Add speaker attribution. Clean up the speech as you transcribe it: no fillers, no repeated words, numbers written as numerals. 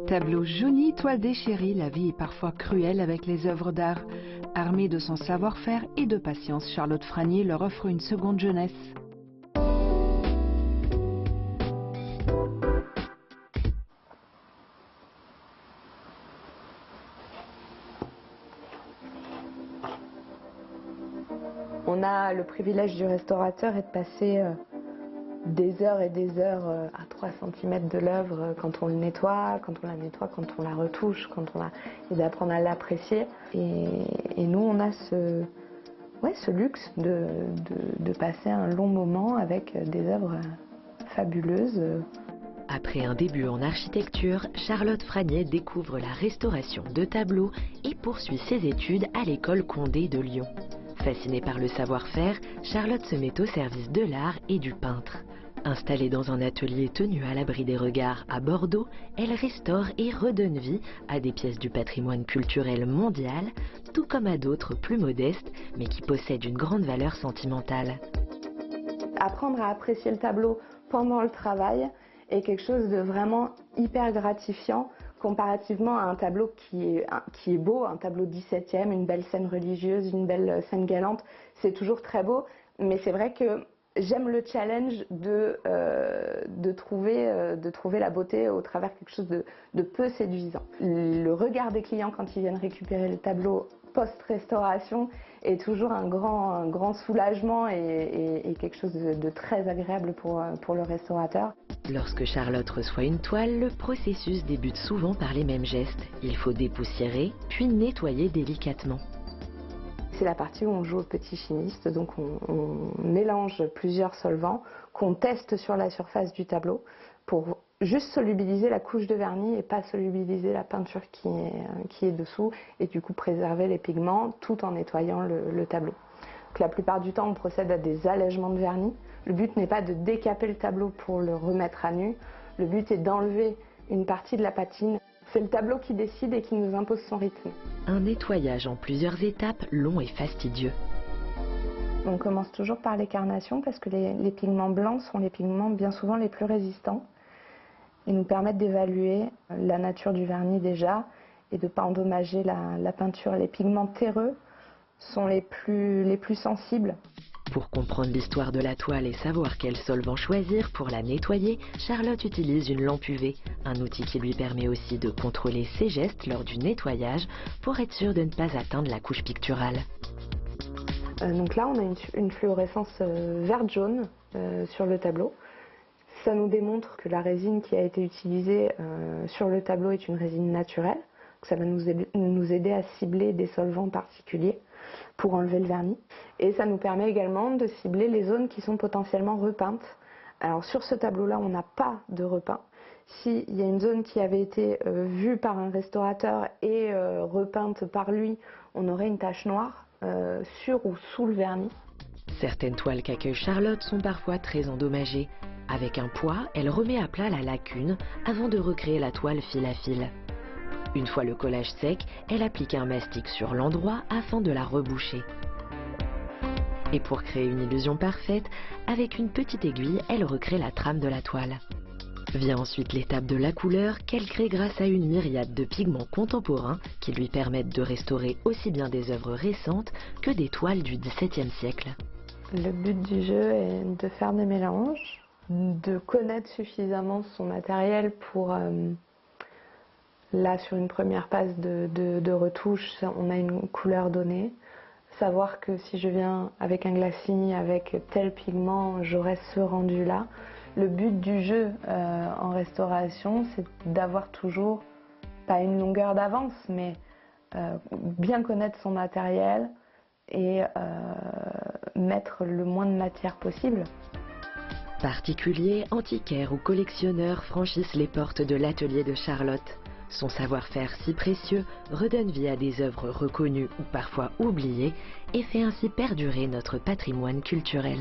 Speaker 1: Tableau jauni, toile déchirée, la vie est parfois cruelle avec les œuvres d'art. Armée de son savoir-faire et de patience, Charlotte Franier leur offre une seconde jeunesse.
Speaker 2: On a le privilège du restaurateur et de passer des heures et des heures à 3 cm de l'œuvre quand on le nettoie, quand on la retouche, et d'apprendre à l'apprécier. Et nous, on a ce luxe de passer un long moment avec des œuvres fabuleuses.
Speaker 3: Après un début en architecture, Charlotte Franier découvre la restauration de tableaux et poursuit ses études à l'école Condé de Lyon. Fascinée par le savoir-faire, Charlotte se met au service de l'art et du peintre. Installée dans un atelier tenu à l'abri des regards à Bordeaux, elle restaure et redonne vie à des pièces du patrimoine culturel mondial, tout comme à d'autres plus modestes, mais qui possèdent une grande valeur sentimentale.
Speaker 2: Apprendre à apprécier le tableau pendant le travail est quelque chose de vraiment hyper gratifiant comparativement à un tableau qui est beau, un tableau 17e, une belle scène religieuse, une belle scène galante. C'est toujours très beau, mais c'est vrai que j'aime le challenge de trouver la beauté au travers de quelque chose de peu séduisant. Le regard des clients quand ils viennent récupérer le tableau post-restauration est toujours un grand soulagement et quelque chose de très agréable pour le restaurateur.
Speaker 3: Lorsque Charlotte reçoit une toile, le processus débute souvent par les mêmes gestes. Il faut dépoussiérer, puis nettoyer délicatement.
Speaker 2: C'est la partie où on joue au petit chimiste, donc on mélange plusieurs solvants qu'on teste sur la surface du tableau pour juste solubiliser la couche de vernis et pas solubiliser la peinture qui est dessous et du coup préserver les pigments tout en nettoyant le tableau. Donc, la plupart du temps on procède à des allègements de vernis. Le but n'est pas de décaper le tableau pour le remettre à nu, le but est d'enlever une partie de la patine. C'est le tableau qui décide et qui nous impose son rythme.
Speaker 3: Un nettoyage en plusieurs étapes, long et fastidieux.
Speaker 2: On commence toujours par les carnations parce que les pigments blancs sont les pigments bien souvent les plus résistants. Ils nous permettent d'évaluer la nature du vernis déjà et de ne pas endommager la peinture. Les pigments terreux sont les plus sensibles.
Speaker 3: Pour comprendre l'histoire de la toile et savoir quel solvant choisir pour la nettoyer, Charlotte utilise une lampe UV, un outil qui lui permet aussi de contrôler ses gestes lors du nettoyage pour être sûr de ne pas atteindre la couche picturale.
Speaker 2: Donc là, on a une fluorescence vert-jaune sur le tableau. Ça nous démontre que la résine qui a été utilisée sur le tableau est une résine naturelle. Ça va nous aider à cibler des solvants particuliers pour enlever le vernis. Et ça nous permet également de cibler les zones qui sont potentiellement repeintes. Alors sur ce tableau-là, on n'a pas de repeint. S'il y a une zone qui avait été vue par un restaurateur et repeinte par lui, on aurait une tache noire sur ou sous le vernis.
Speaker 3: Certaines toiles qu'accueille Charlotte sont parfois très endommagées. Avec un poids, elle remet à plat la lacune avant de recréer la toile fil à fil. Une fois le collage sec, elle applique un mastic sur l'endroit afin de la reboucher. Et pour créer une illusion parfaite, avec une petite aiguille, elle recrée la trame de la toile. Vient ensuite l'étape de la couleur qu'elle crée grâce à une myriade de pigments contemporains qui lui permettent de restaurer aussi bien des œuvres récentes que des toiles du XVIIe siècle.
Speaker 2: Le but du jeu est de faire des mélanges, de connaître suffisamment son matériel pour... Là, sur une première passe de retouche, on a une couleur donnée. Savoir que si je viens avec un glacis, avec tel pigment, j'aurai ce rendu-là. Le but du jeu en restauration, c'est d'avoir toujours, pas une longueur d'avance, mais bien connaître son matériel et mettre le moins de matière possible.
Speaker 3: Particuliers, antiquaires ou collectionneurs franchissent les portes de l'atelier de Charlotte. Son savoir-faire si précieux redonne vie à des œuvres reconnues ou parfois oubliées et fait ainsi perdurer notre patrimoine culturel.